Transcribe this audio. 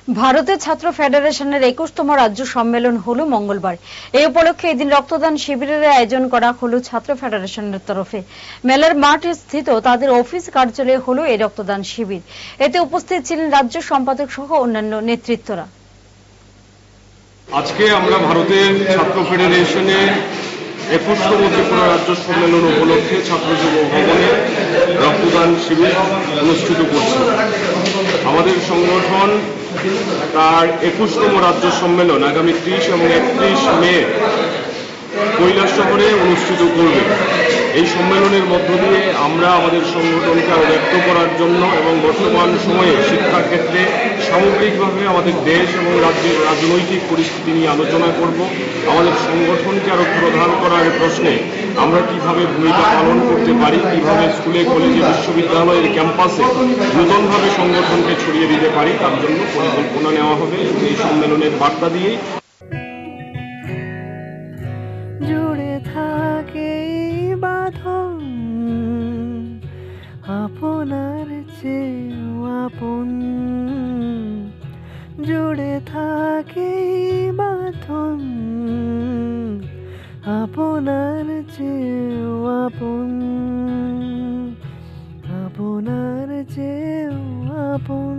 ভারতের ছাত্র ফেডারেশনের 21তম রাজ্য সম্মেলন হলো মঙ্গলবার। এই উপলক্ষে এদিন রক্তদান শিবিরের আয়োজন করা হলো ছাত্র ফেডারেশনের তরফে। মেলার মাঠ স্থিত তাদের অফিস কার্যালয়ে হলো এই রক্তদান শিবির। এতে উপস্থিত ছিলেন রাজ্য সম্পাদক সহ অন্যান্য নেতৃত্বরা। আজকে আমরা ভারতের ছাত্র ফেডারেশনের 21তম ত্রিপুরা রাজ্য সম্মেলন উপলক্ষে ছাত্র যুব ভবনে রক্তদান শিবির অনুষ্ঠিত করছি। আমাদের সংগঠন তার 21তম রাজ্য সম্মেলন আগামী 30 এবং 31 মে কৈলাসহরে অনুষ্ঠিত করবে। এই সম্মেলনের মধ্য দিয়ে আমরা আমাদের সংগঠনকে আরো ব্যক্ত করার জন্য এবং বর্তমান সময়ে শিক্ষার ক্ষেত্রে সামগ্রিকভাবে আমাদের দেশ এবং রাজ্যের রাজনৈতিক পরিস্থিতি নিয়ে আলোচনা করব। আমাদের সংগঠনকে আরো প্রধান করার প্রশ্নে আমরা কিভাবে ভূমিকা পালন করতে পারি, কিভাবে স্কুলে কলেজে বিশ্ববিদ্যালয়ের ক্যাম্পাসে নতুনভাবে সংগঠনকে ছড়িয়ে দিতে পারি, তার জন্য পরিকল্পনা নেওয়া হবে। এই সম্মেলনের বার্তা দিয়েই জুড়ে থাকে বাঁধন আপনার চেয়েও আপন, জুড়ে থাকে বাঁধন আপনার চেয়েও আপন, আপনার চেয়েও আপন।